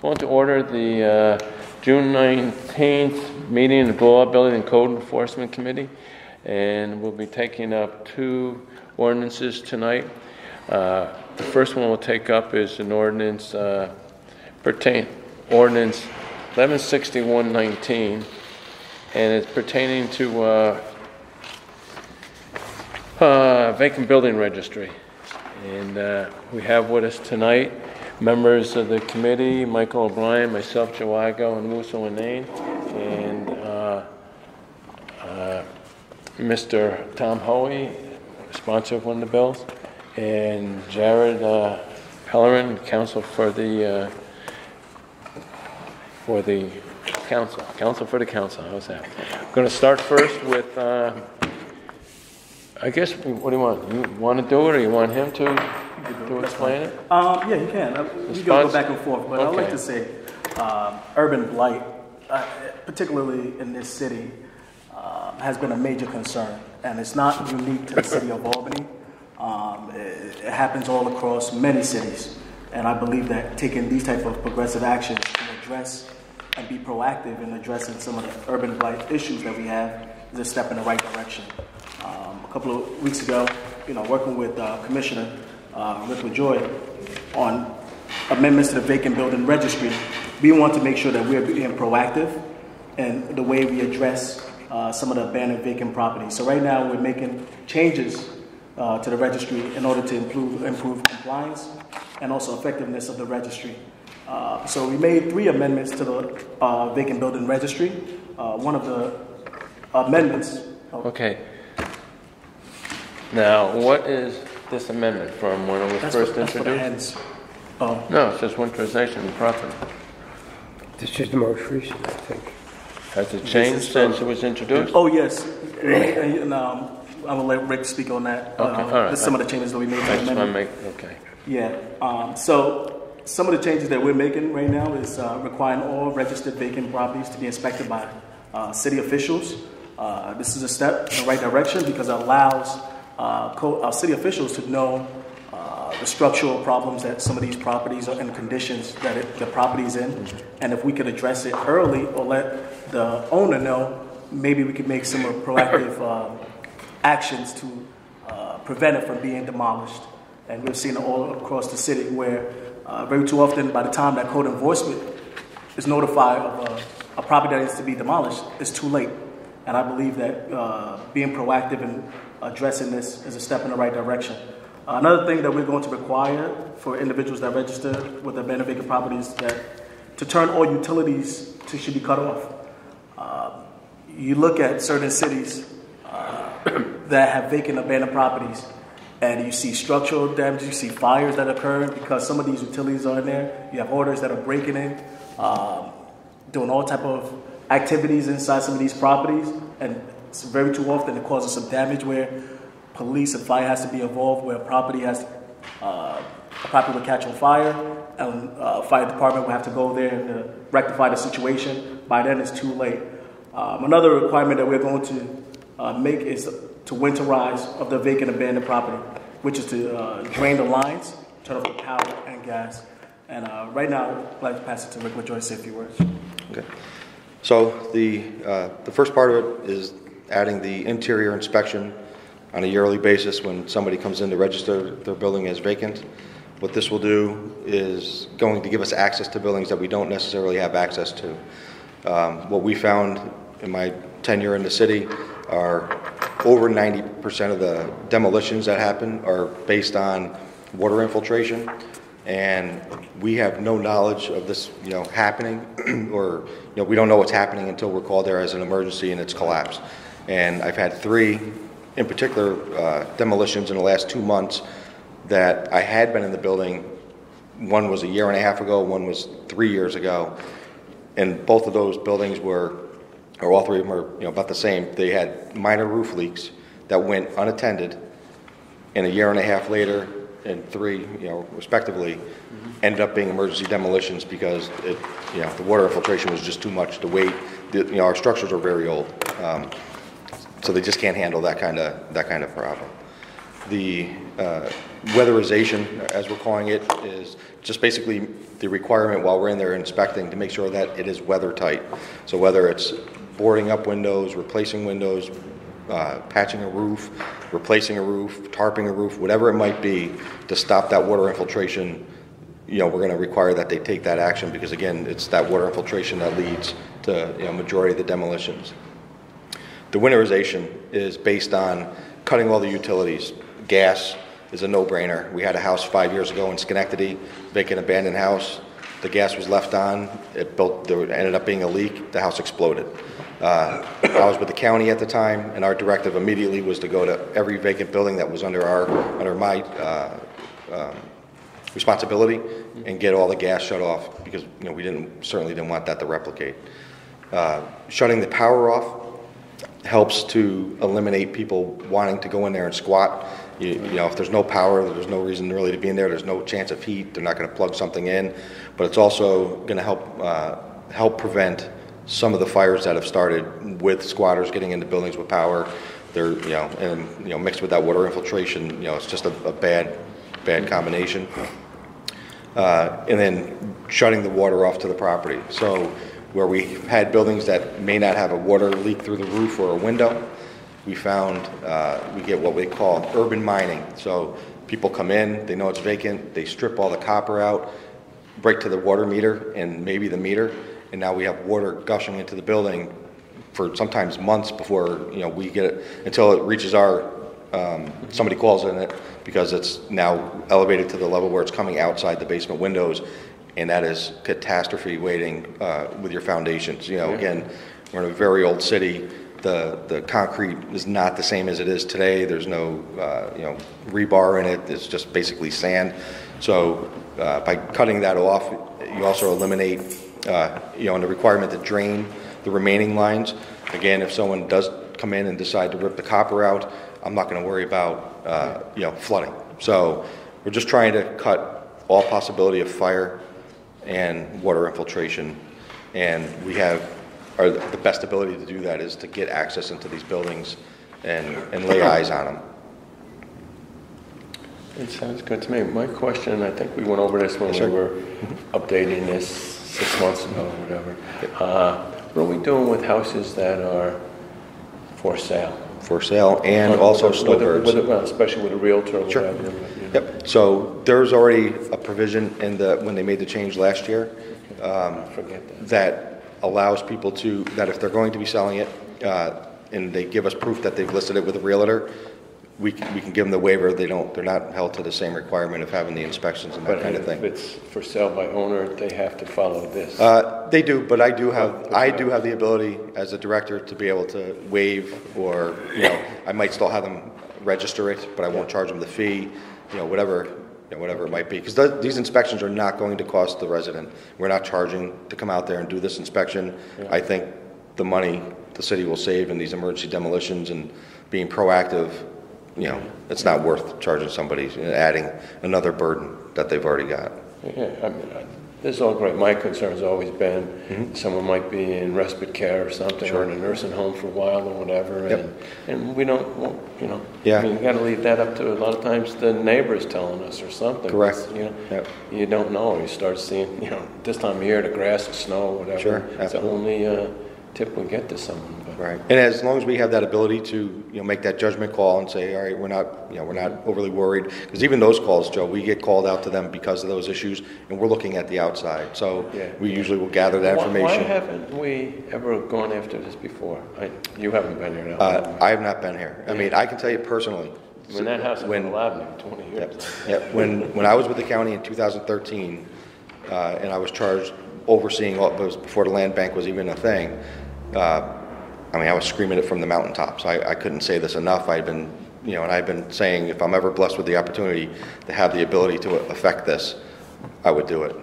Call to order the June 19th meeting of the Law, Building and Code Enforcement Committee, and we'll be taking up two ordinances tonight. The first one we'll take up is an ordinance ordinance 1161-19, and it's pertaining to vacant building registry. And we have with us tonight members of the committee, Michael O'Brien, myself, Joe Igo, and Musa Wanane, and Mr. Tom Hoey, sponsor of one of the bills, and Jared Pellerin, counsel for the council. How's that? I'm going to start first with, I guess, what do you want? You want to do it, or you want him to explain it? Yeah, you can. We can go back and forth, but okay. I'd like to say urban blight, particularly in this city, has been a major concern, and it's not unique to the city of Albany. It happens all across many cities, and I believe that taking these type of progressive actions to address and be proactive in addressing some of the urban blight issues that we have is a step in the right direction. A couple of weeks ago, working with Commissioner Rick LaJoy on amendments to the vacant building registry, we want to make sure that we're being proactive in the way we address some of the abandoned vacant properties. So right now we're making changes to the registry in order to improve compliance and also effectiveness of the registry. So we made 3 amendments to the vacant building registry. One of the amendments... Okay. Now, what is this amendment from when it was first introduced? No, it says winterization of the property. This is the most recent, I think. Has it changed since it was introduced? Oh, yes. And, I'm going to let Rick speak on that. Okay, all right. Some of the changes that we made to the amendment. Okay. Yeah. So some of the changes that we're making right now is requiring all registered vacant properties to be inspected by city officials. This is a step in the right direction because it allows our city officials to know the structural problems that some of these properties are and conditions that the property is in. Mm-hmm. And if we could address it early or let the owner know, maybe we could make some proactive actions to prevent it from being demolished. And we've seen it all across the city where very too often by the time that code enforcement is notified of a property that needs to be demolished, it's too late. And I believe that being proactive in addressing this is a step in the right direction. Another thing that we're going to require for individuals that register with abandoned vacant properties is that to turn all utilities should be cut off. You look at certain cities that have vacant abandoned properties, and you see structural damage, you see fires that occur because some of these utilities are in there. You have orders that are breaking in, doing all type of activities inside some of these properties, and it's very too often it causes some damage where police and fire has to be involved, where property will catch on fire, and fire department will have to go there and rectify the situation. By then it's too late. Another requirement that we're going to make is to winterize of the vacant abandoned property, which is to drain the lines, turn off the power and gas. And right now, I'd like to pass it to Rick LaJoy to say a few words. Okay. So the first part of it is adding the interior inspection on a yearly basis when somebody comes in to register their building as vacant. What this will do is going to give us access to buildings that we don't necessarily have access to. What we found in my tenure in the city are over 90% of the demolitions that happen are based on water infiltration, and we have no knowledge of this, happening, or we don't know what's happening until we're called there as an emergency and it's collapsed. And I've had 3, in particular, demolitions in the last 2 months that I had been in the building. One was a year and a half ago, one was 3 years ago, and both of those buildings all 3 of them are about the same. They had minor roof leaks that went unattended, and a year and a half later, and 3, respectively, ended up being emergency demolitions because the water infiltration was just too much. The weight, our structures are very old, so they just can't handle that kind of problem. The weatherization, as we're calling it, is just basically the requirement while we're in there inspecting to make sure that it is weather tight. So whether it's boarding up windows, replacing windows, patching a roof, replacing a roof, tarping a roof, whatever it might be to stop that water infiltration, we're going to require that they take that action because, again, it's that water infiltration that leads to majority of the demolitions. The winterization is based on cutting all the utilities. Gas is a no-brainer. We had a house 5 years ago in Schenectady, vacant abandoned house. The gas was left on. There ended up being a leak. The house exploded. I was with the county at the time, and our directive immediately was to go to every vacant building that was under my responsibility and get all the gas shut off because we certainly didn't want that to replicate. Shutting the power off helps to eliminate people wanting to go in there and squat. If there's no power, there's no reason really to be in there. There's no chance of heat. They're not going to plug something in, but it's also going to help prevent some of the fires that have started with squatters getting into buildings with power. They're mixed with that water infiltration. It's just a bad combination. And then shutting the water off to the property. So where we had buildings that may not have a water leak through the roof or a window, we found we get what we call urban mining. So people come in, they know it's vacant, they strip all the copper out, break to the water meter and maybe the meter, and now we have water gushing into the building for sometimes months before we get it, until it reaches our somebody calls in it because it's now elevated to the level where it's coming outside the basement windows, and that is catastrophe waiting with your foundations. Again, we're in a very old city. The concrete is not the same as it is today. There's no rebar in it. It's just basically sand. So by cutting that off, you also eliminate the requirement to drain the remaining lines. Again, if someone does come in and decide to rip the copper out, I'm not going to worry about flooding. So we're just trying to cut all possibility of fire and water infiltration, and we have the best ability to do that is to get access into these buildings and lay eyes on them. It sounds good to me. My question, I think we went over this when we were updating this 6 months ago or whatever. What are we doing with houses that are for sale? For sale and also snowbirds. Especially with a realtor or Sure. whatever. Yep. So there's already a provision when they made the change last year that allows people that if they're going to be selling it and they give us proof that they've listed it with a realtor, we can give them the waiver. They're not held to the same requirement of having the inspections and that kind of thing. But if it's for sale by owner, they have to follow this. They do, but I do have the ability as a director to be able to waive, or I might still have them register it, but I won't charge them the fee, whatever it might be, because these inspections are not going to cost the resident. We're not charging to come out there and do this inspection. Yeah. I think the money the city will save in these emergency demolitions and being proactive, it's not worth charging somebody, adding another burden that they've already got. Yeah, I mean, this is all great. My concern's always been someone might be in respite care or something, or in a nursing home for a while or whatever, and we don't, Yeah. I mean, you got to leave that up to a lot of times the neighbors telling us or something. Correct. You don't know. You start seeing, this time of year the grass is snow, whatever. Sure. It's the only tip we get to someone. But. Right. And as long as we have that ability to make that judgment call and say, all right, we're not overly worried, because even those calls, Joe, we get called out to them because of those issues, and we're looking at the outside. So we usually will gather that information. Why haven't we ever gone after this before? You haven't been here now. I have not been here. I mean, I can tell you personally. When that house was allowed me 20 years. When I was with the county in 2013, and I was charged overseeing all, it was before the land bank was even a thing. I was screaming it from the mountaintops. I couldn't say this enough. I've been saying if I'm ever blessed with the opportunity to have the ability to affect this, I would do it.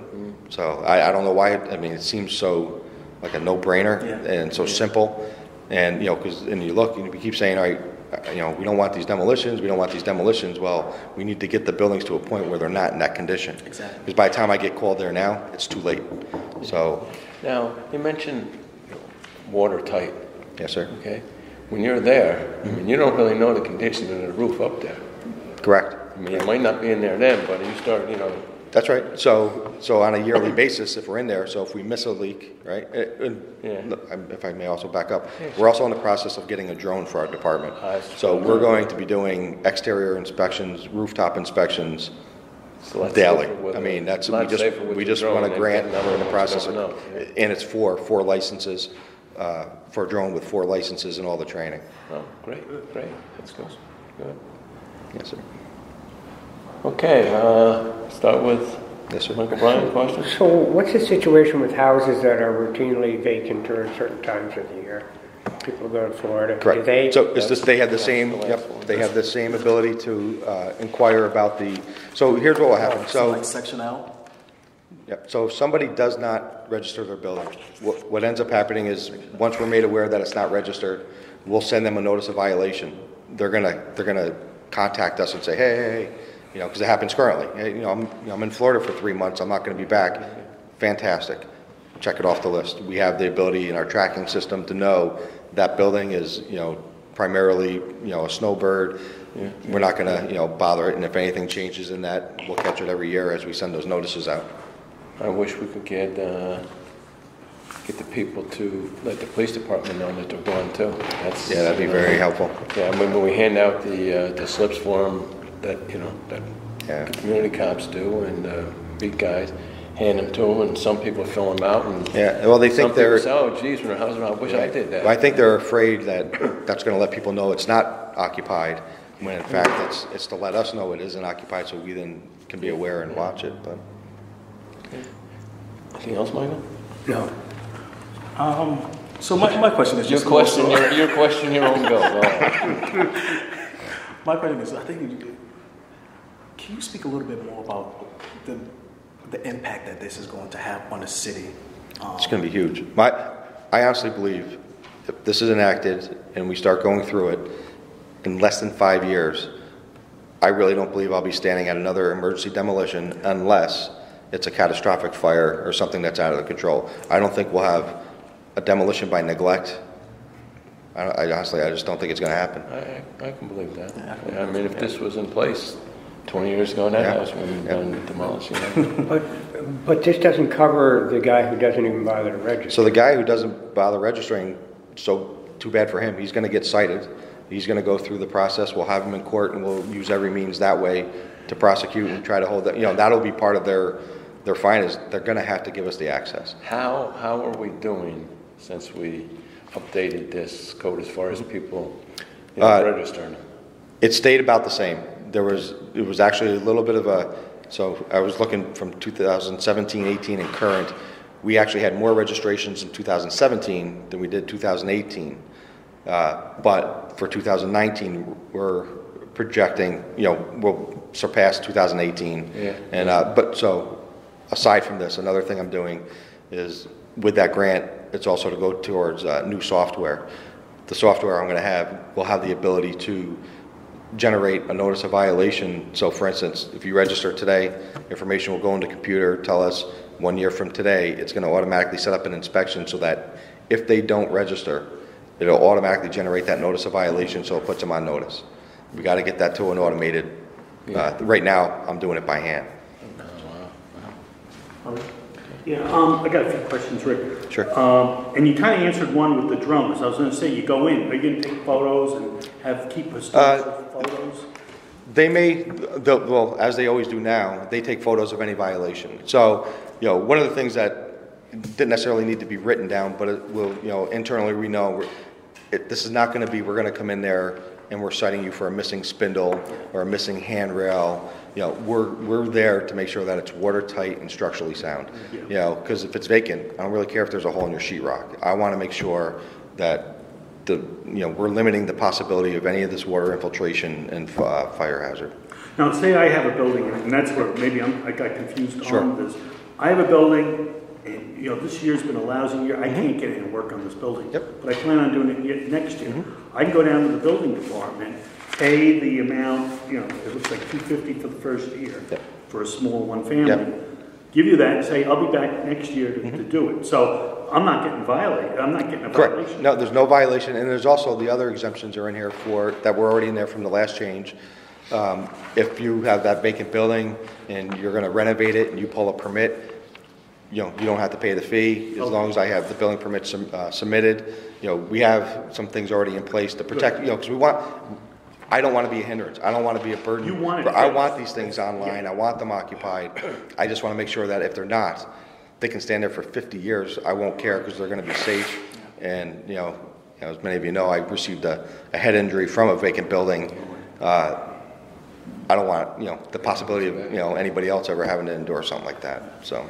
So I don't know why. It seems so like a no-brainer and so simple. And because you look and we keep saying, all right, we don't want these demolitions. We don't want these demolitions. Well, we need to get the buildings to a point where they're not in that condition. Exactly. Because by the time I get called there now, it's too late. So now you mentioned watertight. Yes, sir. Okay. When you're there, you don't really know the condition of the roof up there. Correct. I mean, it might not be in there then, but you start, you know, That's right. So on a yearly basis, if we're in there, so if we miss a leak, right? If I may also back up, we're also in the process of getting a drone for our department. So we're going to be doing exterior inspections, rooftop inspections daily. I mean, we just won a grant. We're in the process of, and it's for 4 licenses, for a drone with 4 licenses and all the training. Oh, great. That's good. Yes, sir. Okay, start with Yes, sir. Michael Bryan, question? So what's the situation with houses that are routinely vacant during certain times of the year? People go to Florida. Correct. Do they, So they have the same, the last one. they have the same ability to inquire about so here's what will happen. So So, like section L? so if somebody does not register their building, what ends up happening is, once we're made aware that it's not registered, we'll send them a notice of violation. They're gonna contact us and say, hey, you know, because it happens currently. Hey, you know, I'm in Florida for 3 months. I'm not going to be back. Fantastic. Check it off the list. We have the ability in our tracking system to know that building is, you know, primarily, you know, a snowbird. Yeah. We're not going to, you know, bother it. And if anything changes in that, we'll catch it every year as we send those notices out. I wish we could get the people to let the police department know that they're going too. That'd be very helpful. Yeah, I mean, when we hand out the slips for them, that, you know, that the community cops do, and beat guys, hand them to them, and some people fill them out, and well, they think some people say, oh, geez, when their house is around, I wish I did that. I think they're afraid that that's going to let people know it's not occupied, when in fact it's to let us know it isn't occupied, so we then can be aware and watch it. But anything else, Michael? no. So my question is just your question, your own bill. My question is, I think, can you speak a little bit more about the impact that this is going to have on the city? It's going to be huge. I honestly believe if this is enacted and we start going through it in less than 5 years, I really don't believe I'll be standing at another emergency demolition unless it's a catastrophic fire or something that's out of control. I don't think we'll have a demolition by neglect. I honestly just don't think it's going to happen. I can believe that. I mean, if this was in place 20 years ago, that house would have been demolished. You know? But this doesn't cover the guy who doesn't even bother to register. So the guy who doesn't bother registering, so too bad for him. He's going to get cited. He's going to go through the process. We'll have him in court, and we'll use every means that way to prosecute and try to hold that. You know, that'll be part of their fine. Is they're going to have to give us the access. How are we doing since we updated this code as far as people registering? It stayed about the same. It was actually a little bit of so I was looking from 2017, 18, and current. We actually had more registrations in 2017 than we did 2018. But for 2019, we're projecting, you know, we'll surpass 2018. Yeah. And but so aside from this, another thing I'm doing is with that grant, it's also to go towards new software. The software I'm going to have will have the ability to generate a notice of violation. So for instance, if you register today, information will go into the computer, tell us 1 year from today, it's going to automatically set up an inspection so that if they don't register, it'll automatically generate that notice of violation, so it puts them on notice. We got to get that to an automated. Right now, I'm doing it by hand. Yeah, I got a few questions, Rick. Sure. And you kind of answered one with the drone, because I was going to say, you go in, are you going to take photos and keep historical photos? They well, as they always do now, they take photos of any violation. So, you know, one of the things that didn't necessarily need to be written down, but it will, you know, internally we know this is not going to be, we're going to come in there and we're citing you for a missing spindle or a missing handrail. You know, we're there to make sure that it's watertight and structurally sound. Yeah. You know, because if it's vacant, I don't really care if there's a hole in your sheetrock. I want to make sure that we're limiting the possibility of any of this water infiltration and fire hazard. Now, say I have a building, and that's where maybe I got confused Sure. on this. I have a building, and you know, this year's been a lousy year. I can't get in and work on this building. Yep. But I plan on doing it next year. I can go down to the building department, pay the amount, you know, it looks like $250 for the first year for a small one family. Yep. Give you that and say, I'll be back next year to do it. So I'm not getting violated. I'm not getting a violation. Correct. No, there's no violation, and there's also the other exemptions are in here that were already in there from the last change. If you have that vacant building and you're going to renovate it and you pull a permit, you don't have to pay the fee as long as I have the building permit submitted. We have some things already in place to protect, because I don't want to be a hindrance. I don't want to be a burden. You want it I fixed. want these things online. I want them occupied. I just want to make sure that if they're not, they can stand there for 50 years. I won't care because they're going to be safe. And, as many of you know, I received a head injury from a vacant building. I don't want, the possibility of, anybody else ever having to endure something like that. So.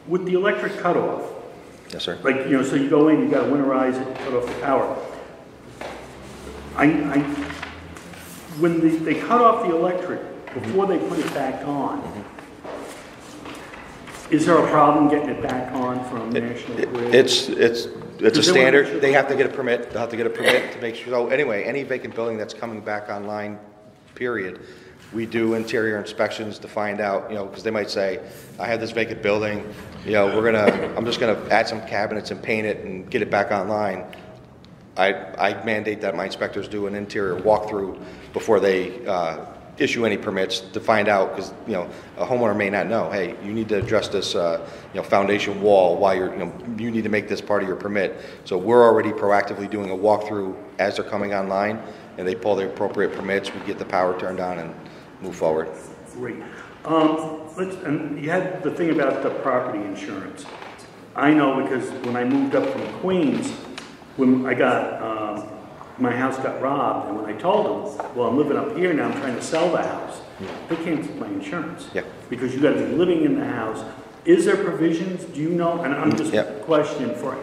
With the electric cutoff, Yes, sir. like, so you go in, you got to winterize it, cut off the power. When they cut off the electric before they put it back on, is there a problem getting it back on from National Grid? It's a they standard. They have to get a permit. They'll have to get a permit to make sure. So anyway, any vacant building that's coming back online, period, we do interior inspections to find out, because they might say, I have this vacant building, I'm just gonna add some cabinets and paint it and get it back online. I mandate that my inspectors do an interior walkthrough before they issue any permits to find out, because a homeowner may not know, hey, you need to address this foundation wall while you need to make this part of your permit. So we're already proactively doing a walkthrough as they're coming online, and they pull the appropriate permits. We get the power turned on and move forward. Great. And you had the thing about the property insurance. I know because when I moved up from Queens, when I got, my house got robbed, and when I told them, well, I'm living up here now, I'm trying to sell the house, they canceled my insurance. Yeah. Because you got to be living in the house. Is there provisions, do you know, and I'm just questioning for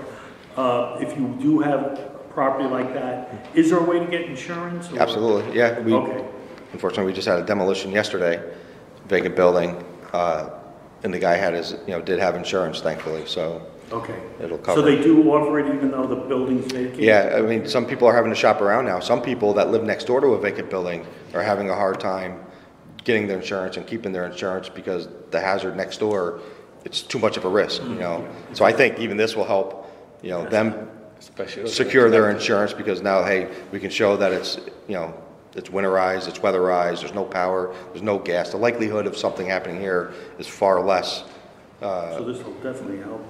if you do have property like that, is there a way to get insurance? Or? Absolutely, yeah. Okay. Unfortunately, we just had a demolition yesterday, vacant building, and the guy had did have insurance, thankfully, so. Okay. It'll cover. So they do offer it even though the building's vacant? Yeah, I mean, some people are having to shop around now. Some people that live next door to a vacant building are having a hard time getting their insurance and keeping their insurance because the hazard next door, it's too much of a risk, So I think even this will help, them secure their insurance, because now, hey, we can show that it's, it's winterized, it's weatherized, there's no power, there's no gas. The likelihood of something happening here is far less. So this will definitely help.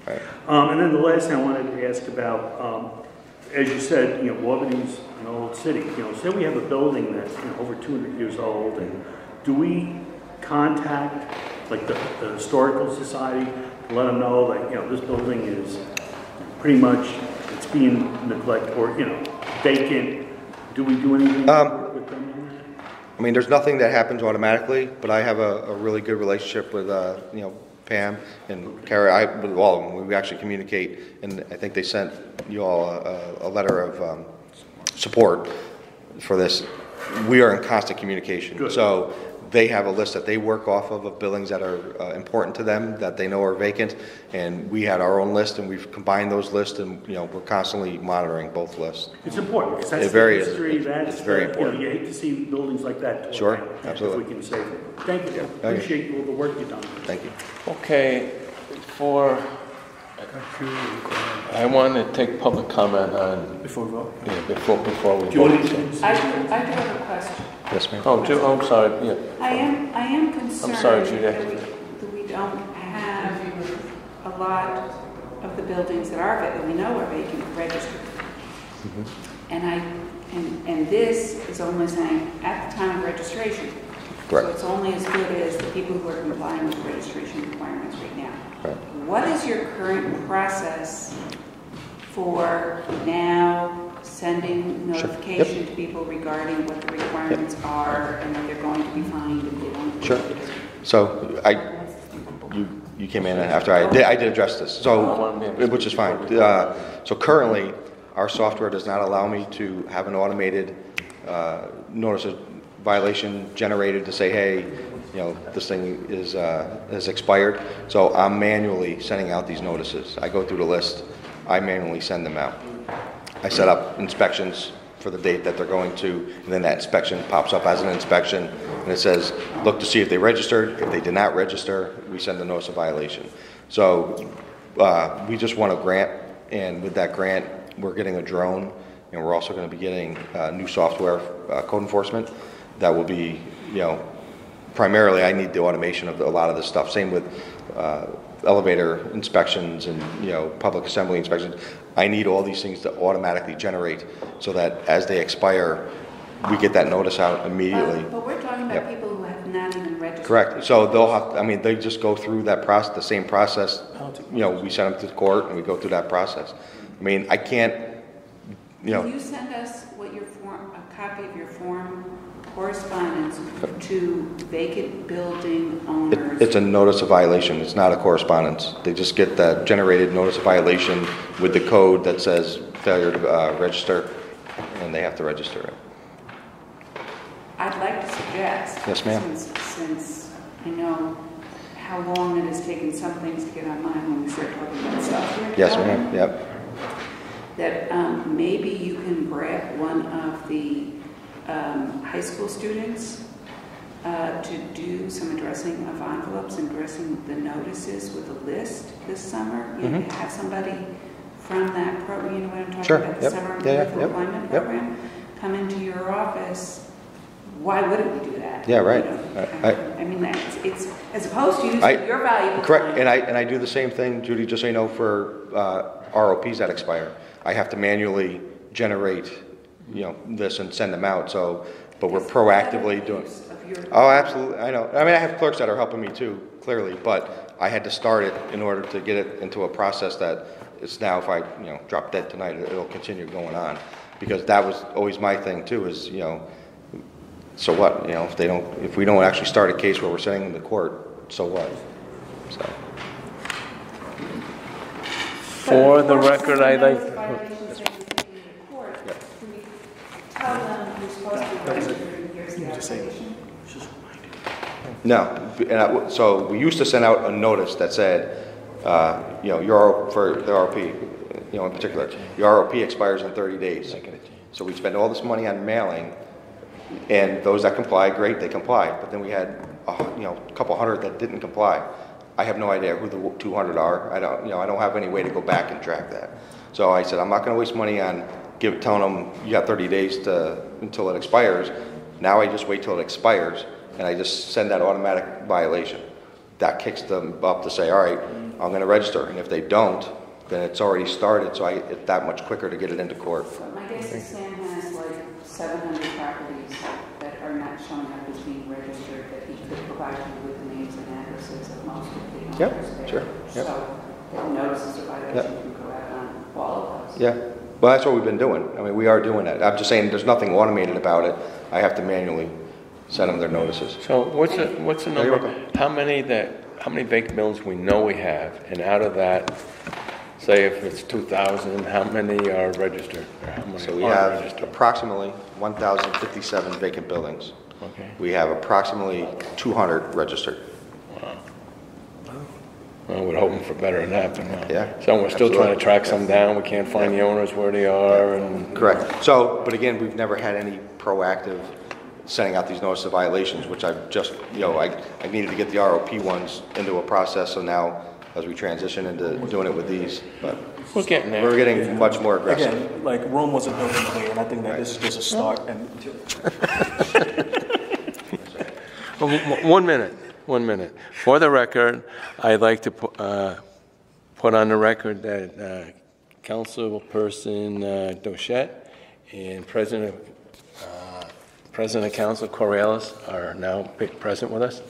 Right. And then the last thing I wanted to ask about, as you said, Albany's an old city. Say we have a building that's over 200 years old, and do we contact like the historical society to let them know that this building is pretty much it's being neglected or vacant? Do we do anything with them? I mean, there's nothing that happens automatically, but I have a really good relationship with Pam and Carrie. With all of them, we actually communicate, and I think they sent you all a letter of support for this. We are in constant communication. Good. So they have a list that they work off of buildings that are important to them, that they know are vacant, and we had our own list, and we've combined those lists, and we're constantly monitoring both lists. It's important because that's the history. It's very important. You hate to see buildings like that. Sure, absolutely. If we can save it. Thank you. Appreciate all the work you've done. Thank you. Okay, I want to take public comment on, Before we vote? yeah, before we Do you want vote. to? I do have a question. Yes, ma'am. I'm sorry, yeah. I am concerned sorry, Judy. that we don't have a lot of the buildings that we know are vacant registered. And this is only saying at the time of registration. Correct. So it's only as good as the people who are complying with the registration requirements right now. Right. What is your current process for now sending notification to people regarding what the requirements are and that they're going to be fined if they don't? Sure. So you came in after I did address this, so which is fine. So currently, our software does not allow me to have an automated notice of violation generated to say, hey, this thing is expired. So I'm manually sending out these notices. I go through the list. I manually send them out. I set up inspections for the date that they're going to, and then that inspection pops up as an inspection, and it says, look to see if they registered. If they did not register, we send a notice of violation. So we just won a grant, and with that grant, we're getting a drone and we're also going to be getting new software, code enforcement, that will be, primarily I need the automation of a lot of this stuff. Same with elevator inspections and, public assembly inspections. I need all these things to automatically generate so that as they expire, we get that notice out immediately. But we're talking about people who have not even registered. Correct. So they'll have, they just go through that process, the same process. We send them to court and we go through that process. I can't, Can you send us a copy of your form correspondence to vacant building owners? It's a notice of violation. It's not a correspondence. They just get that generated notice of violation with the code that says failure to register, and they have to register it. I'd like to suggest, yes, ma'am. Since I know how long it has taken some things to get online when we start talking about stuff here. Yes, ma'am. Yep. That maybe you can grab one of the high school students to do some addressing of envelopes and addressing the notices with a list this summer. You know, have somebody from that program, you know what I'm talking sure. about, the Yep. summer Youth employment program, come into your office. Why wouldn't we do that? Yeah, right. It's as opposed to using your valuable correct. time. And I do the same thing, Judy, just so you know, for ROPs that expire. I have to manually generate, this and send them out. So, but we're proactively doing. Oh, absolutely. I know. I have clerks that are helping me too, clearly. But I had to start it in order to get it into a process that it's now. If I, drop dead tonight, it'll continue going on, because that was always my thing too. Is so what? If we don't actually start a case where we're sending them to court, so what? So. For the record, I'd like. Tell them you're supposed to be registered and here's the application. No, so we used to send out a notice that said, for the ROP, in particular, your ROP expires in 30 days. So we spend all this money on mailing, and those that comply, great, they comply. But then we had, a couple hundred that didn't comply. I have no idea who the 200 are. I don't have any way to go back and track that. So I said, I'm not going to waste money on telling them you got 30 days until it expires. Now I just wait till it expires, and I just send that automatic violation. That kicks them up to say, all right, I'm going to register. And if they don't, then it's already started, so it's that much quicker to get it into court. So my guess is Sam has like 700 properties that are not showing up as being registered, that he could provide you with the names and addresses of most of the owners there. Sure. Yep. So the notices of violation can go out on all of those. Yeah. Well, that's what we've been doing. We are doing that. I'm just saying there's nothing automated about it. I have to manually send them their notices. So what's the number? How many vacant buildings we know we have, and out of that, say if it's 2,000, how many are registered? Or how many So we have approximately 1,057 vacant buildings. Okay. We have approximately 200 registered. Wow. Well, we're hoping for better than that, but no. Yeah. So we're still trying to track some down. We can't find the owners where they are. And correct. So, but again, we've never had any proactive sending out these notices of violations, which I've just, I needed to get the ROP ones into a process. So now, as we transition into doing it with these, but we're getting there. We're getting much more aggressive. Again, like Rome wasn't built in a day, and I think that this is just a start. And 1 minute. 1 minute. For the record, I'd like to put on the record that Councilperson Dochette and President of Council Corrales are now present with us.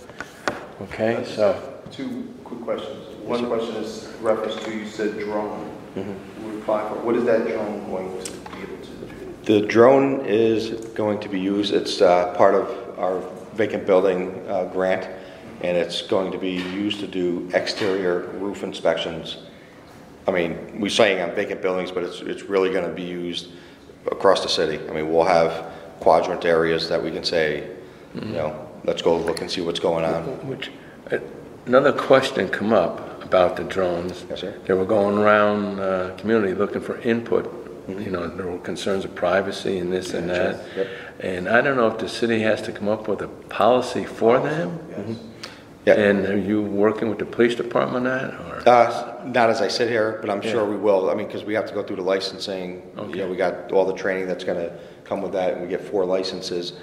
Okay, so. Two quick questions. One question is reference to, you said drone. We apply for. What is that drone going to be able to do? The drone is going to be used. It's part of our vacant building grant, and it's going to be used to do exterior roof inspections. We're saying on vacant buildings, but it's really going to be used across the city. We'll have quadrant areas that we can say, let's go look and see what's going on. Another question come up about the drones. Yes, sir. They were going around the community looking for input. There were concerns of privacy and this and that. Yep. And I don't know if the city has to come up with a policy for them. Yes. Yeah. And are you working with the police department on that, or? Not as I sit here, but I'm sure we will. I mean, because we have to go through the licensing. Okay. You know, we got all the training that's going to come with that, and we get 4 licenses.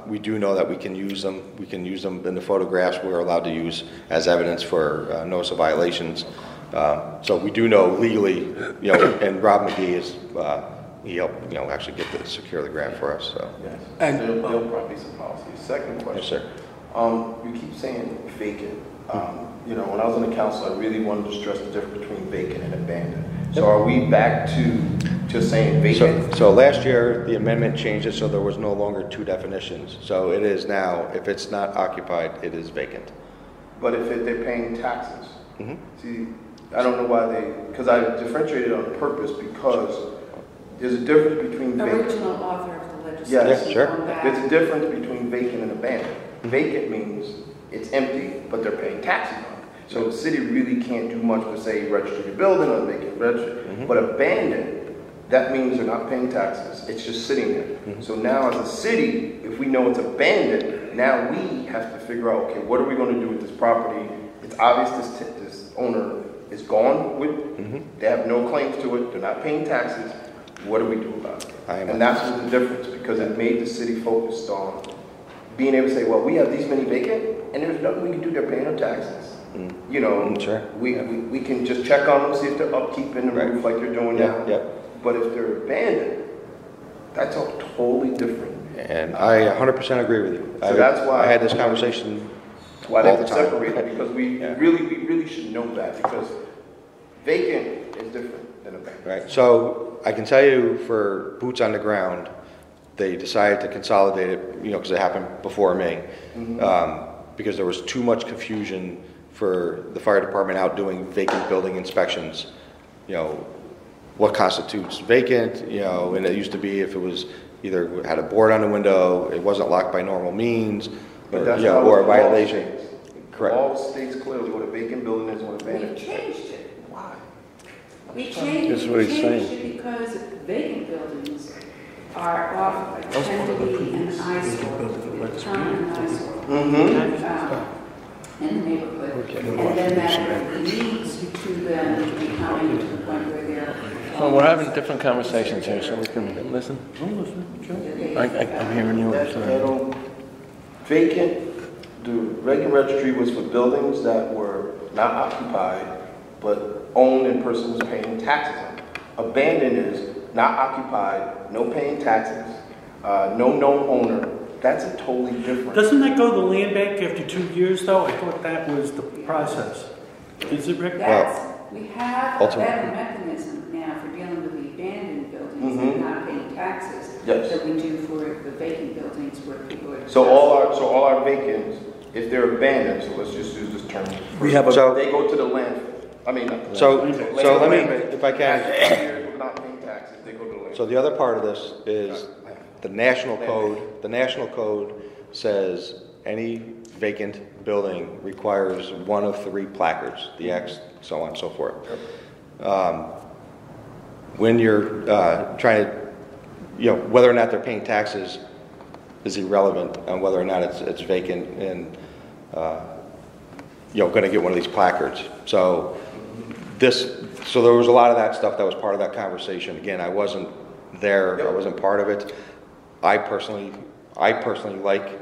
We do know that we can use them. We can use them in the photographs we're allowed to use as evidence for notice of violations. So we do know legally, you know, and Rob McGee is, he helped, you know, actually secure the grant for us, so. Yes. And- There'll probably be some policy. Second question. Yes, sir. You keep saying vacant. You know, when I was on the council, I really wanted to stress the difference between vacant and abandoned. So are we back to just saying vacant? So last year, the amendment changed it so there was no longer 2 definitions. So it is now, if it's not occupied, it is vacant. But if they're paying taxes? See, I don't know why because I differentiated on purpose because there's a difference between vacant. Original author of the legislation. Yes, sure. going back. There's a difference between vacant and abandoned. Vacant means it's empty, but they're paying taxes on it. So the city really can't do much but say register your building or make it register. But abandoned, that means they're not paying taxes. It's just sitting there. So now as a city, if we know it's abandoned, now we have to figure out, okay, what are we going to do with this property? It's obvious this owner is gone with, they have no claims to it, they're not paying taxes. What do we do about it? And that's what the difference, because it made the city focused on being able to say, well, we have these many vacant, and there's nothing we can do, they're paying their taxes. You know, Sure. we can just check on them, see if they're upkeeping the roof like they're doing now. But if they're abandoned, that's a totally different. And I 100% agree with you. So that's why I had this conversation why all they the were time. separated, because we really should know that, because vacant is different than abandoned. Right. So I can tell you for boots on the ground, they decided to consolidate it, you know, because it happened before me, because there was too much confusion for the fire department out doing vacant building inspections. You know, what constitutes vacant, you know, and it used to be if it was either had a board on the window, it wasn't locked by normal means, But or, that's you know, how or a the law violation. states. Correct. All states clearly what a vacant building is, what a We abandoned. changed it. Why? We changed That's what he's it because vacant buildings tend to be an eyesore, permanent eyesore in the neighborhood. And then that leads to them becoming to the point where they're. Well, we're having different conversations here, so we can listen. I'm hearing you. So. Vacant, the regular registry was for buildings that were not occupied, but owned and person was paying taxes on. Abandoned is not occupied, no paying taxes, no known owner. That's a totally different. Doesn't that go to the land bank after 2 years, though? I thought that was the process. Is it, Rick? We have a better mechanism now for dealing with the abandoned buildings and not paying taxes that we do for the vacant buildings where people are. So all our vacants, if they're abandoned, so let's just use this term. We have they go to the landfill. I mean, not the So landfill. let me, if I can. After 8 years of not paying taxes, they go to the landfill. So the other part of this is the national code. The national code says any vacant building requires one of 3 placards, the X, so on and so forth. When you're trying to, you know, whether or not they're paying taxes is irrelevant on whether or not it's vacant and, you know, going to get one of these placards. So there was a lot of that stuff that was part of that conversation. Again, I wasn't there. I wasn't part of it. I personally like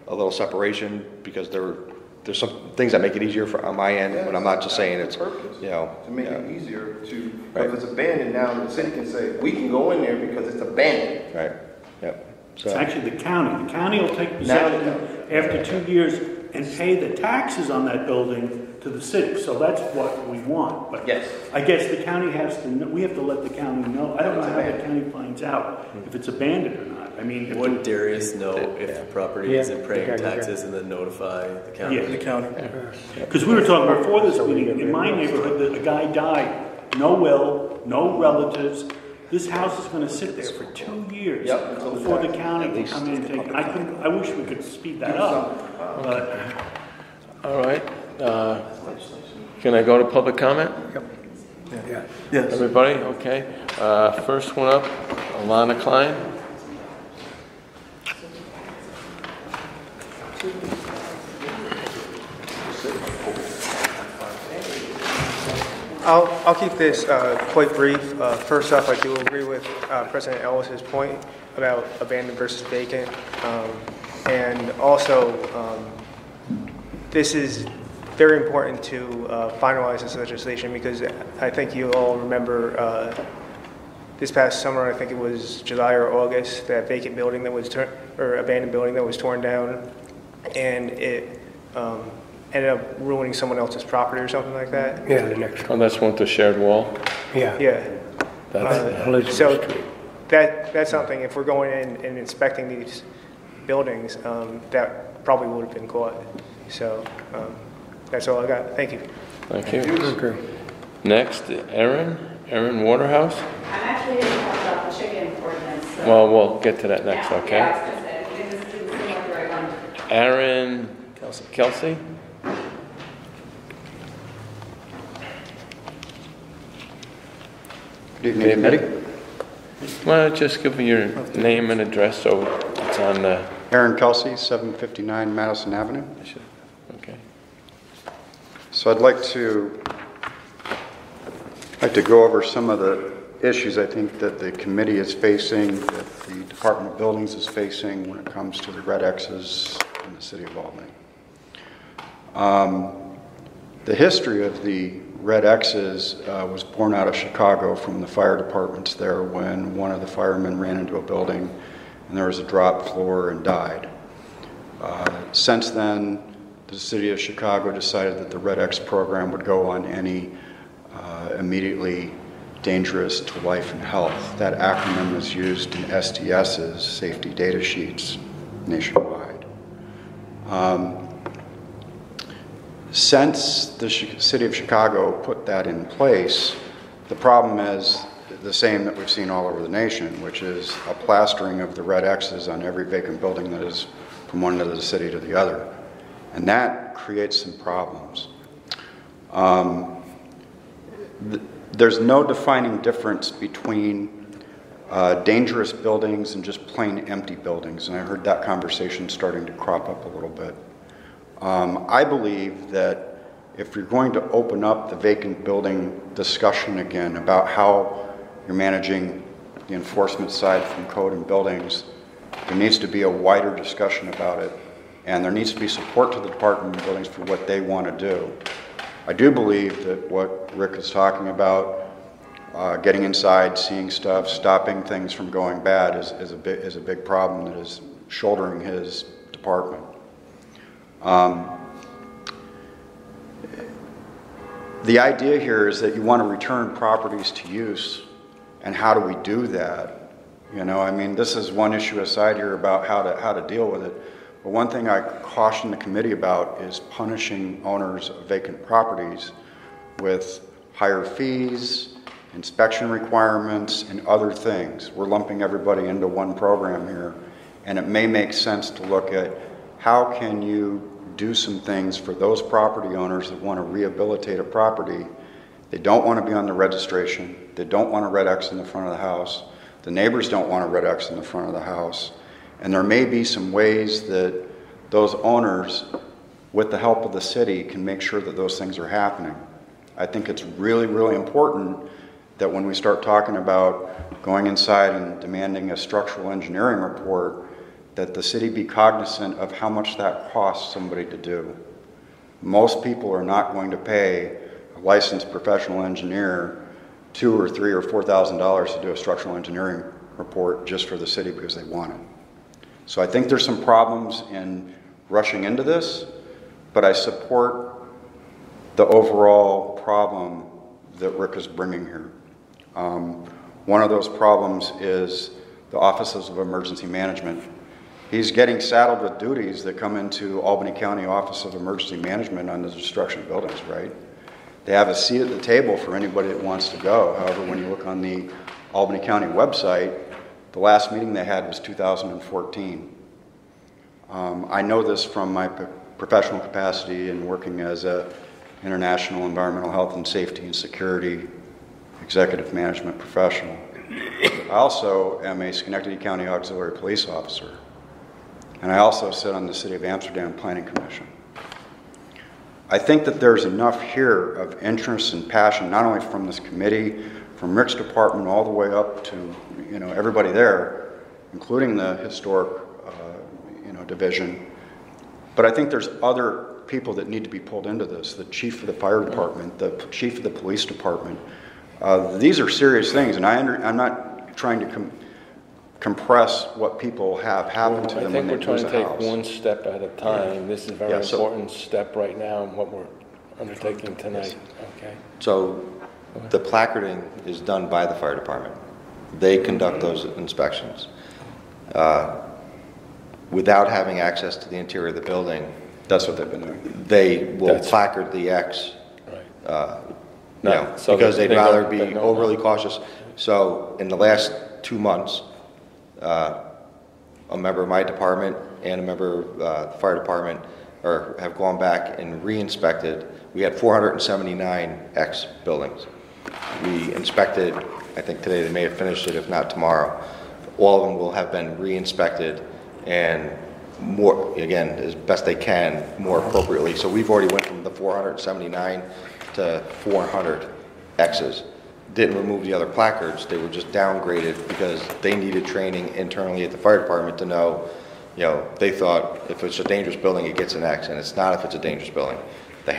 a little separation because there's some things that make it easier on my end when I'm not just saying it's, you know. To make it easier to, if it's abandoned now, the city can say, we can go in there because it's abandoned. Right, yep. So, It's actually the county. The county will take possession after 2 years and pay the taxes on that building to the city. So that's what we want. But Yes. I guess the county has to know, we have to let the county know. I don't know how the county finds out if it's abandoned or not. I mean, Wouldn't Darius know if the property isn't paying taxes and then notify the county? Yeah. The county. because we were talking before this meeting, in my neighborhood, a guy died, no will, no relatives. This house is going to sit there for 2 years before the county can come in and take it. I wish we could speed that up. But All right. Can I go to public comment? Yes. Everybody, okay. First one up, Alana Klein. I'll keep this quite brief. First off, I do agree with President Ellis's point about abandoned versus vacant. And also, this is very important to finalize this legislation because I think you all remember this past summer, I think it was July or August, that vacant building that was or abandoned building that was torn down, and it ended up ruining someone else's property or something like that. Yeah, the next Oh, that's one with the shared wall? Yeah. Yeah. That's, So that's something, if we're going in and inspecting these buildings, that probably would have been caught. So that's all I got. Thank you. thank you. Okay. Next, Erin Waterhouse. I'm actually going to talk about the chicken ordinance. So. Well, we'll get to that next, okay? Yeah, I was going to say, this seems like the right one. Aaron Kelsey. Good evening, committee. Why don't you just give me your name and address so it's on the... Aaron Kelsey, 759 Madison Avenue. Okay. So I'd like to go over some of the issues I think that the committee is facing, that the Department of Buildings is facing when it comes to the red X's in the city of Albany. The history of the red X's was born out of Chicago from the fire departments there when one of the firemen ran into a building and there was a drop floor and died. Since then, the city of Chicago decided that the Red X program would go on any immediately dangerous to life and health. That acronym is used in SDS's safety data sheets nationwide. Since the city of Chicago put that in place, the problem is the same that we've seen all over the nation, which is a plastering of the red X's on every vacant building that is from one end of the city to the other. And that creates some problems. There's no defining difference between dangerous buildings and just plain empty buildings, and I heard that conversation starting to crop up a little bit. I believe that if you're going to open up the vacant building discussion again about how you're managing the enforcement side from code and buildings, there needs to be a wider discussion about it, and there needs to be support to the Department of Buildings for what they want to do. I do believe that what Rick is talking about, getting inside, seeing stuff, stopping things from going bad is a big problem that is shouldering his department. The idea here is that you want to return properties to use, and how do we do that? You know, I mean, this is one issue aside here about how to deal with it. But one thing I caution the committee about is punishing owners of vacant properties with higher fees, inspection requirements, and other things. We're lumping everybody into one program here, and it may make sense to look at how can you do some things for those property owners that want to rehabilitate a property. They don't want to be on the registration. They don't want a red X in the front of the house. The neighbors don't want a red X in the front of the house. And there may be some ways that those owners, with the help of the city, can make sure that those things are happening. I think it's really, really important that when we start talking about going inside and demanding a structural engineering report, that the city be cognizant of how much that costs somebody to do. Most people are not going to pay a licensed professional engineer $2,000 or $3,000 or $4,000 to do a structural engineering report just for the city because they want it. So I think there's some problems in rushing into this, but I support the overall problem that Rick is bringing here. One of those problems is the Offices of Emergency Management. He's getting saddled with duties that come into Albany County Office of Emergency Management on the destruction of buildings, right? They have a seat at the table for anybody that wants to go. However, when you look on the Albany County website, the last meeting they had was 2014. I know this from my professional capacity in working as an international environmental health and safety and security executive management professional. I also am a Schenectady County Auxiliary Police Officer. And I also sit on the City of Amsterdam Planning Commission. I think that there's enough here of interest and passion, not only from this committee, from Rick's department all the way up to, you know, everybody there, including the historic, division. But I think there's other people that need to be pulled into this, the chief of the fire department, the chief of the police department. These are serious things, and I'm not trying to compress what people have happen to them when they lose a house. I think we're trying to take one step at a time. This is a very important step right now in what we're undertaking tonight. Okay. So the placarding is done by the fire department. They conduct those inspections. Without having access to the interior of the building, that's what they've been doing. They will placard the X, because they'd rather be overly cautious. So in the last 2 months, a member of my department and a member of the fire department have gone back and re-inspected. We had 479 X buildings. We inspected, I think today they may have finished it, if not tomorrow. All of them will have been re-inspected and more, again, as best they can, more appropriately. So we've already went from the 479 to 400 X's. Didn't remove the other placards. They were just downgraded because they needed training internally at the fire department to know, they thought if it's a dangerous building, it gets an X, and it's not if it's a dangerous building. The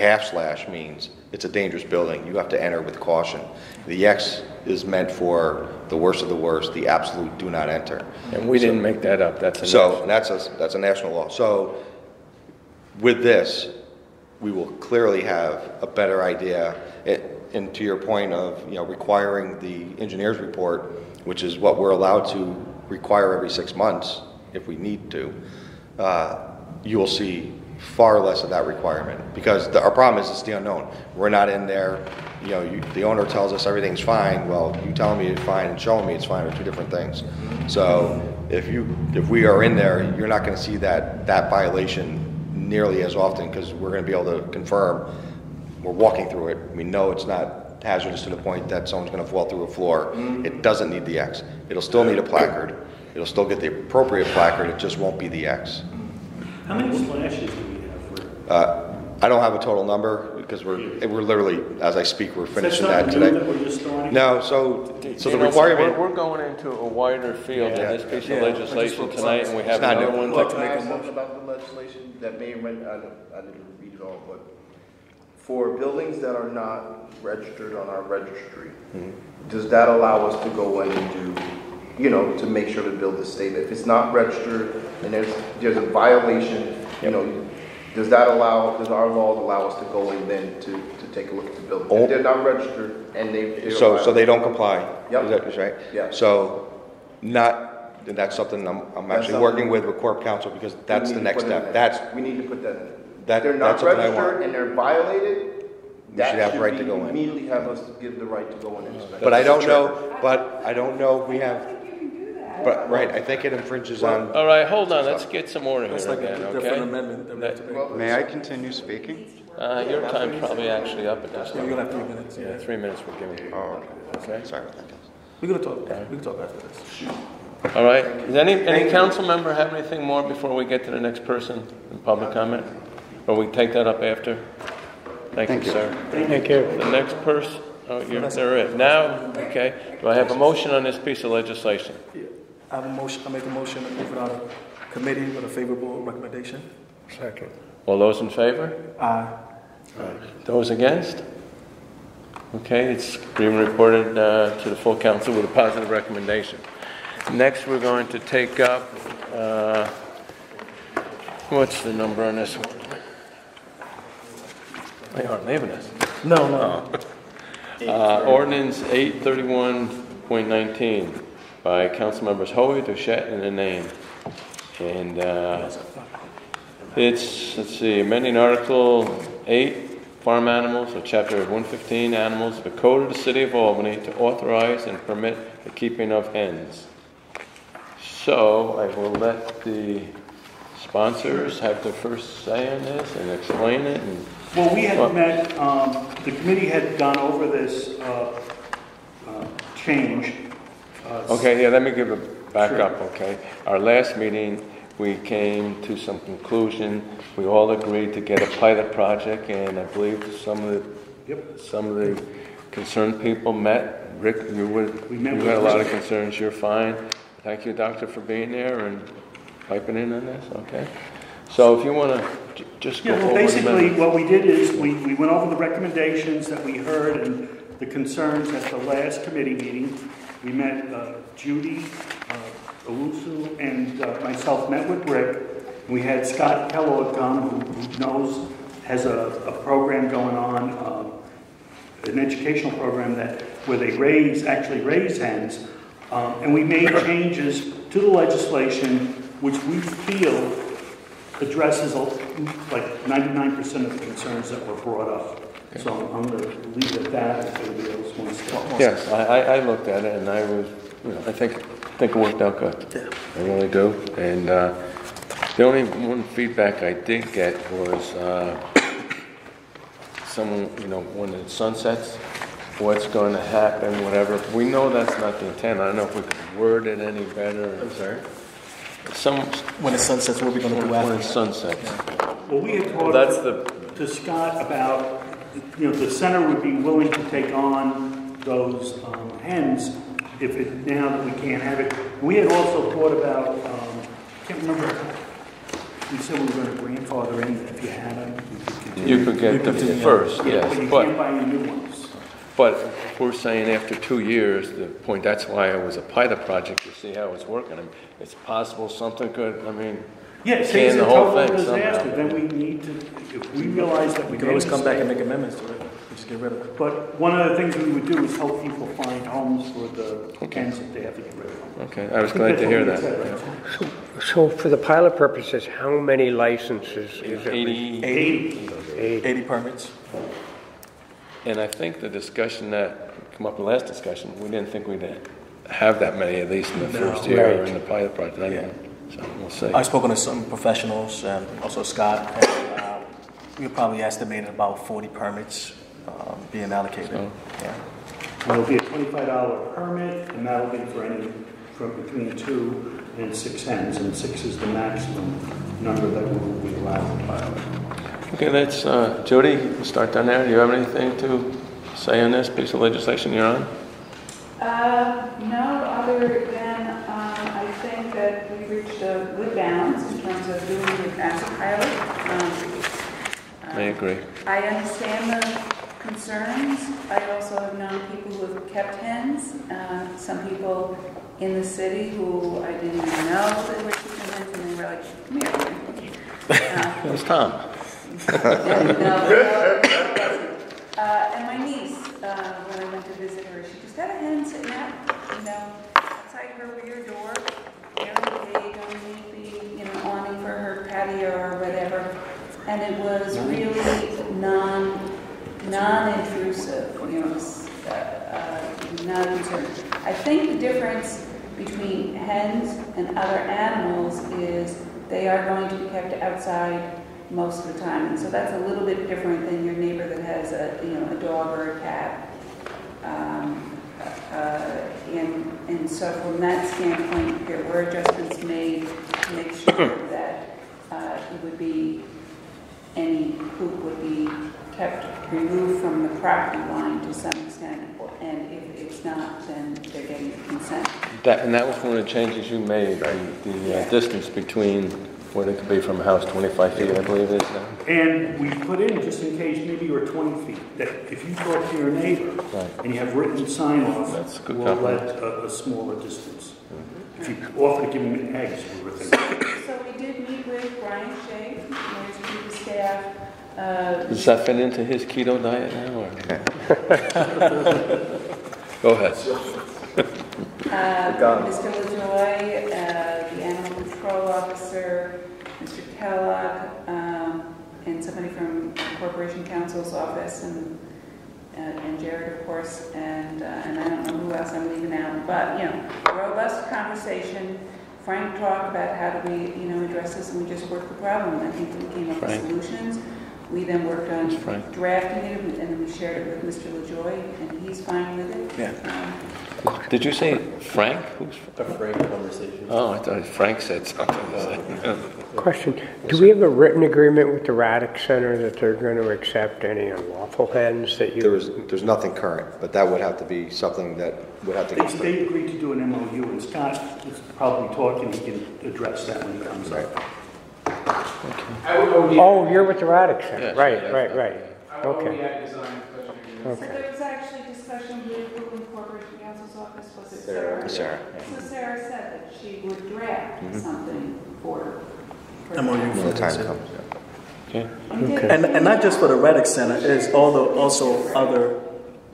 / means it's a dangerous building. You have to enter with caution. The X is meant for the worst of the worst, the absolute do not enter. And we didn't make that up. That's a national law. So with this, we will clearly have a better idea. And to your point of requiring the engineer's report, which is what we're allowed to require every 6 months if we need to, you will see far less of that requirement, because our problem is it's the unknown. We're not in there. The owner tells us everything's fine. Well, you telling me it's fine and showing me it's fine are two different things. So if we are in there, you're not going to see that violation nearly as often, because we're going to be able to confirm we're walking through it. We know it's not hazardous to the point that someone's going to fall through a floor. It doesn't need the X. It'll still need a placard. It'll still get the appropriate placard. It just won't be the X. How many splashes do we have for? I don't have a total number, because we're literally, as I speak, we're finishing that today. No, so the requirement. We're going into a wider field in this piece of legislation tonight, and we have another one. Can I ask something about the legislation that may I didn't read it all, but for buildings that are not registered on our registry, does that allow us to go in and do, to make sure the building stays? If it's not registered and there's a violation, does our laws allow us to go in then to take a look at the building? If they're not registered and so they don't comply. Yep. Is that right? Yeah. So that's something I'm actually working with Corp Council, because that's the next step. We need to put that in. If they're not registered and they're violated, that should have right to go in. Immediately have us give the right to go in and inspect. But I don't know if we have. But I think it infringes on. All right, hold on. Let's get some order here again, different amendment. May I continue speaking? Your time's probably actually up at this time. You're gonna have 3 minutes. Yeah, 3 minutes we're giving you. Oh, Okay. sorry about that, guys. We're gonna talk. We can talk after this. All right. Does any council member have anything more before we get to the next person in public comment? Or we take that up after? Thank you, sir. Thank you. The next person. Oh, they're it. Now, okay. Do I have a motion on this piece of legislation? I make a motion to move it out of committee with a favorable recommendation. Second. All those in favor? Aye. Those against? Okay, it's being reported to the full council with a positive recommendation. Next, we're going to take up, what's the number on this one? They aren't leaving us. No. Ordinance 831.19 by council members Hoey, Duchette, and Inane. And it's, amending Article 8, Farm Animals, of Chapter 115, Animals, of the Code of the City of Albany, to authorize and permit the keeping of hens. So I will let the sponsors have their first say on this and explain it. Well, we had met, the committee had gone over this change. Okay, let me give it back up, okay? Our last meeting, we came to some conclusion. We all agreed to get a pilot project, and I believe some of the concerned people met. Rick, you had a lot of concerns. You're fine. Thank you, Doctor, for being there and piping in on this. Okay. So if you want to just go over basically what we did is we went over the recommendations that we heard and the concerns at the last committee meeting. We met Judy Owusu and myself met with Rick. We had Scott Kellogg come, who has a program going on, an educational program where they actually raise hens. And we made changes to the legislation which we feel addresses like 99% of the concerns that were brought up. Okay. So I'm going to leave it at that if anybody else wants to. Yes, I looked at it and I was, I think it worked out good. Yeah. I really do. And the only one feedback I did get was someone, when it sunsets, what's going to happen, whatever. We know that's not the intent. I don't know if we could word it any better. I'm sorry? When it sunsets, what are we going to do after? When it sunsets. Yeah. Well, we had talked to Scott about, the center would be willing to take on those hens now that we can't have it. We had also thought about, I can't remember, we said we were going to grandfather in if you had them. You could get them first, yes. But you can't buy any new ones. But if we're saying after 2 years, that's why it was a pilot project to see how it's working. It's possible something could, can the whole thing disaster, then we need to, if we realize that we can always come back and make amendments to it. Just get rid of it. But one of the things we would do is help people find homes for the hens that they have to get rid of them. Okay, I was glad to hear that. So for the pilot purposes, how many licenses is it? 80 permits. And I think the discussion that came up in the last discussion, we didn't think we'd have that many, at least in the first year in the pilot project. So we'll see. I've spoken to some professionals and also Scott, and we probably estimated about 40 permits being allocated. So, Well, it'll be a $25 permit, and that'll be from between 2 and 6 hens, and 6 is the maximum number that will be allowed to pilot. Okay, let's, Jody, we'll start down there. Do you have anything to say on this piece of legislation you're on? No, other than I think that we've reached a good balance in terms of doing it as a pilot. I agree. I understand the concerns. I also have known people who have kept hens. Some people in the city who I didn't even know that were keeping hens, and they were like, "Come here." It was Tom. And my niece, when I went to visit her, she just had a hen sitting out, outside her rear door, very big underneath the, awning for her patio or whatever, and it was really non-intrusive, non-concerned. I think the difference between hens and other animals is they are going to be kept outside most of the time, and so that's a little bit different than your neighbor that has a dog or a cat. And so from that standpoint, there were adjustments made to make sure that any coop would be kept removed from the property line to some extent, and if it's not, then they're getting consent. And that was one of the changes you made, the distance between where they could be from a house, 25 feet, I believe it is now. And we put in, just in case, maybe you're 20 feet, that if you talk to your neighbor and you have written sign-off, we'll let a smaller distance. Mm-hmm. If you offer to give them eggs, we were thinking. So we did meet with Brian Shea, who's the staff. Does that fit into his keto diet now? Or? Go ahead. Mr. LaJoy, the animal control officer, Mr. Kellogg, and somebody from Corporation Counsel's office, and Jared, of course, and I don't know who else I'm leaving out, but robust conversation, frank talk about how do we address this, and we just worked the problem. I think we came up with solutions. We then worked on drafting it, and then we shared it with Mr. LaJoy, and he's fine with it. Yeah. Did you say Frank? Who's A frank conversation. Oh, I thought Frank said something. Question, do we have a written agreement with the Raddick Center that they're going to accept any unlawful hens that you... There's nothing current, but that would have to be something that would have to get started. They agreed to do an MOU, and Scott is probably talking, he can address that when he comes up. Oh, you're with the Raddick Center, Yes, right. So Okay. Okay. there was actually discussion with Brooklyn Corporation Counsel's office, was it Sarah? Sarah. So Sarah said that she would draft something for MOU When the for time this. comes, yeah. Okay. And not just for the Raddick Center, is also other,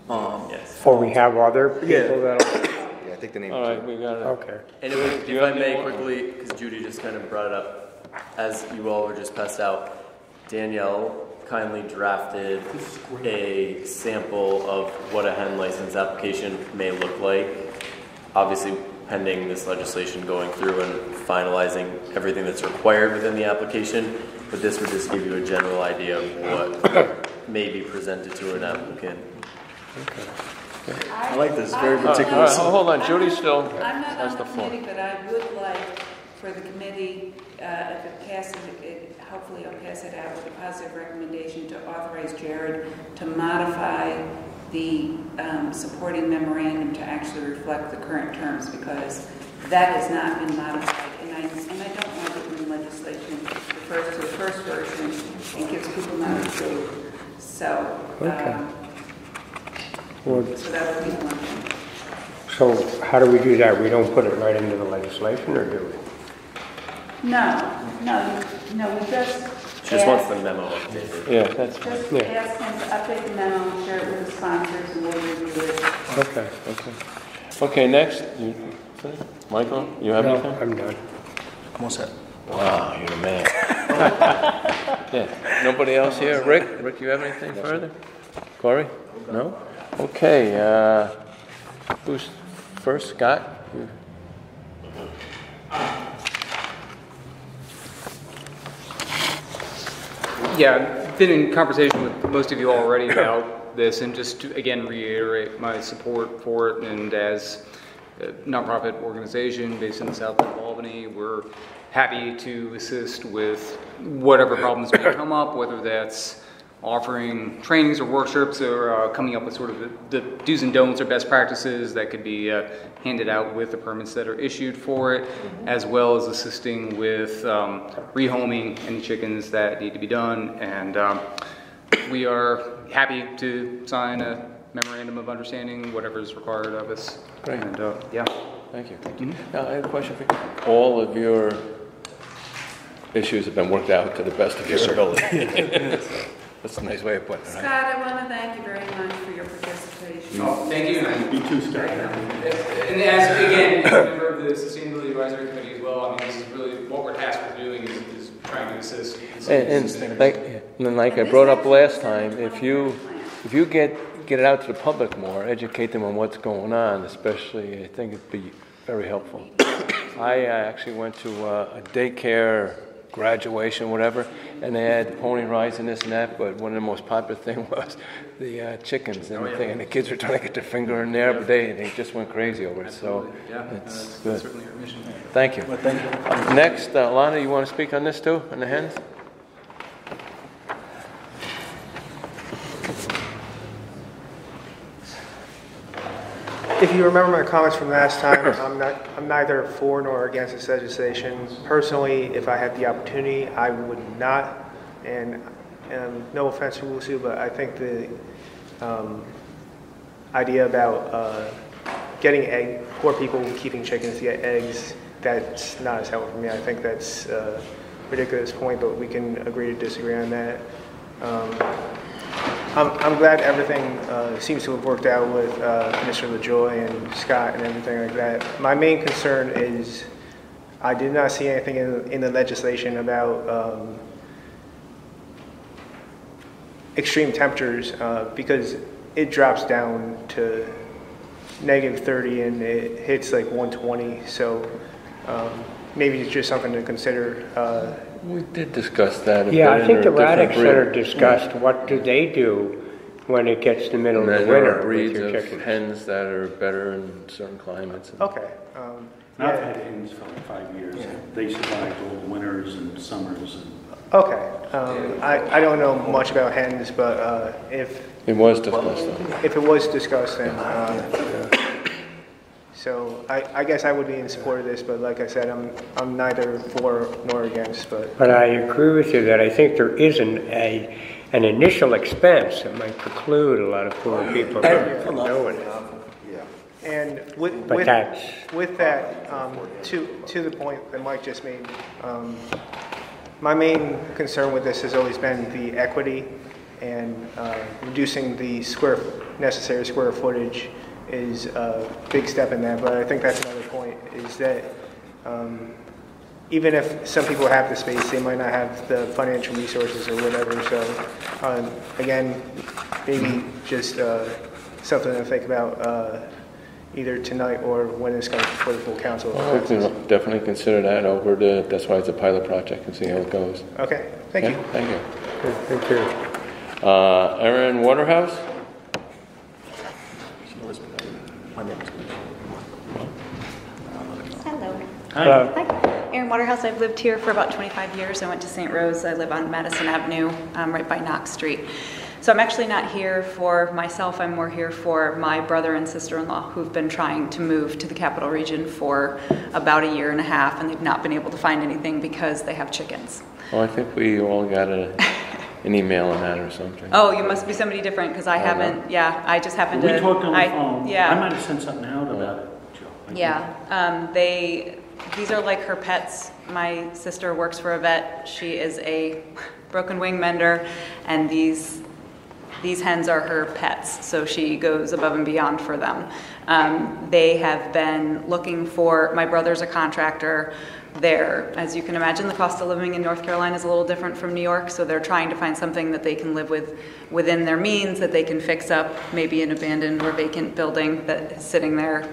Oh, we have other people Yeah. that'll... Yeah, I think the name. All right, we got it. Okay. And if I may quickly, because Judy just kind of brought it up, as you all were just passed out, Danielle kindly drafted a sample of what a hen license application may look like. Obviously, pending this legislation going through and finalizing everything that's required within the application, but this would just give you a general idea of what may be presented to an applicant. I like this very All particular. right, hold on, Judy still I'm not has on the the floor. committee, but I would like for the committee, if it passes, hopefully I'll pass it out with a positive recommendation to authorize Jared to modify the supporting memorandum to actually reflect the current terms, because that has not been modified. And I don't know that when legislation refers to the first version and gives people notice to. So, so that would be one thing. So how do we do that? We don't put it right into the legislation, or do we? No, we just. She just wants the memo updated. Yeah, that's fine. Just ask him to update the memo, share it with the sponsors, and we'll review it. Okay. Okay, next, Michael, you have No, anything? I'm done. I'm all set. Wow, you're the man. Yeah, nobody else here? Rick, you have anything further? Corey? No? Okay, who's first? Scott? You- Yeah, I've been in conversation with most of you already about this, and just to again reiterate my support for it. And as a nonprofit organization based in the south of Albany, we're happy to assist with whatever problems may come up, whether that's offering trainings or workshops, or coming up with sort of the do's and don'ts or best practices that could be handed out with the permits that are issued for it, as well as assisting with rehoming any chickens that need to be done. And we are happy to sign a memorandum of understanding, whatever is required of us. Great. And yeah. Thank you. Now, I have a question for you. All of your issues have been worked out to the best of your ability. That's a nice way of putting it, Scott, right? I want to thank you very much for your participation. Oh, thank you. Me too, Scott. And as, again, as a member of the Sustainability Advisory Committee as well, I mean, this is really what we're tasked with doing is trying to assist. And like I brought up last time, if you get it out to the public more, educate them on what's going on, especially, I think it'd be very helpful. I actually went to a daycare graduation, whatever, and they had pony rides and this and that, but one of the most popular thing was the chickens and everything, and the kids were trying to get their finger in there, but they just went crazy over it, so it's good. Certainly our mission. Thank you. Well, thank you. Next, Lana, you want to speak on this too, on the hens? If you remember my comments from last time, I'm neither for nor against this legislation. Personally, if I had the opportunity, I would not. And no offense to Wusu, but I think the idea about getting poor people keeping chickens to get eggs, that's not as helpful for me. I think that's a ridiculous point, but we can agree to disagree on that. I'm glad everything seems to have worked out with Mr. LaJoy and Scott and everything like that. My main concern is I did not see anything in the legislation about extreme temperatures because it drops down to -30 and it hits like 120. So maybe it's just something to consider. We did discuss that. Yeah, I think the Raddick Center discussed what do they do when it gets the middle And of the then there winter are with breeds your of chickens. hens that are better in certain climates. Okay. And I've had hens for like 5 years. They survived all the winters and summers. And Okay. I don't know much about hens, but if It was discussed though. it was discussed, then so I guess I would be in support of this. But like I said, I'm neither for nor against. But I agree with you that I think there isn't an initial expense that might preclude a lot of poor people from doing it. And with But that's- that, to the point that Mike just made, my main concern with this has always been the equity, and reducing the necessary square footage is a big step in that. But I think that's another point, is that even if some people have the space, they might not have the financial resources or whatever. So again, maybe just something to think about either tonight or when it's going before the full council. Well, we can definitely consider that that's why it's a pilot project and see how it goes. Okay, thank you. Thank you. Thank you. Erin Waterhouse? Hello. Hello. Hi, Erin Waterhouse. I've lived here for about 25 years. I went to St. Rose. I live on Madison Avenue, right by Knox Street. So I'm actually not here for myself. I'm more here for my brother and sister-in-law who've been trying to move to the capital region for about a year and a half, and they've not been able to find anything because they have chickens. Well, I think we all got an email on that or something. Oh, you must be somebody different because I haven't. Yeah, I just happened to. we talked on the phone. Yeah. I might have sent something out about it, Joe. Yeah, these are like her pets. My sister works for a vet. She is a broken wing mender, and these hens are her pets, so she goes above and beyond for them. They have been looking for, my brother's a contractor there. As you can imagine, the cost of living in North Carolina is a little different from New York, so they're trying to find something that they can live with within their means, that they can fix up, maybe an abandoned or vacant building that is sitting there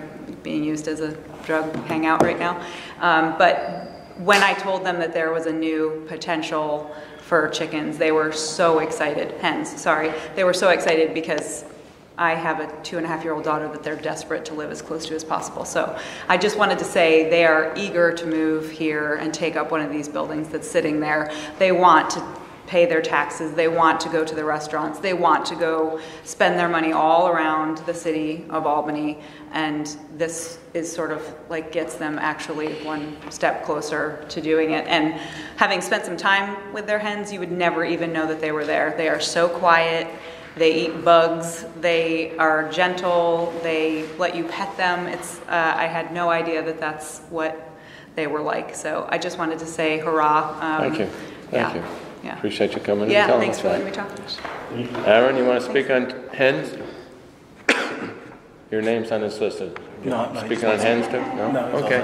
being used as a drug hangout right now. But when I told them that there was a new potential for chickens, they were so excited, hens, sorry. They were so excited because I have a 2.5-year-old daughter that they're desperate to live as close to as possible. So I just wanted to say they are eager to move here and take up one of these buildings that's sitting there. They want to pay their taxes, they want to go to the restaurants, they want to go spend their money all around the city of Albany, and this is sort of like gets them actually one step closer to doing it. And having spent some time with their hens, you would never even know that they were there. They are so quiet, they eat bugs, they are gentle, they let you pet them. I had no idea that that's what they were like. So I just wanted to say hurrah. Thank you. Thank you. Yeah. Appreciate you coming Yeah, and telling thanks us for that. letting me talk. Aaron, you want to speak on hens? Your name's on this list. No, Speaking on hens too? No? No, it's Okay.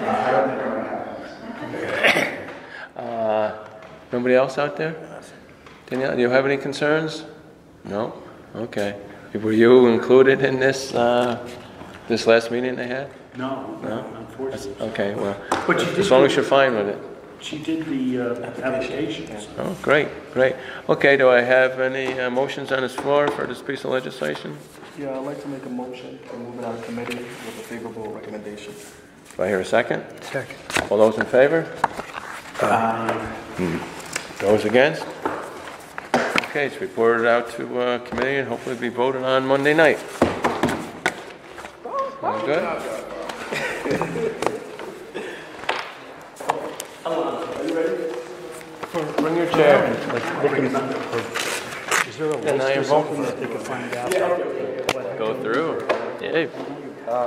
Nobody else out there? Danielle, do you have any concerns? No? Okay. Were you included in this this last meeting they had? No, No? unfortunately. Okay, well, But you did as long as do- you're fine with it. She did the applications. Oh, great, great. Okay, do I have any motions on this floor for this piece of legislation? Yeah, I'd like to make a motion to move it out of committee with a favorable recommendation. Do I hear a second? Second. All those in favor? Those against? Okay, it's reported out to committee and hopefully be voted on Monday night. Sound good? Bring your chair. Is there a And I list or invoke something that they can find out? Go through. Yeah.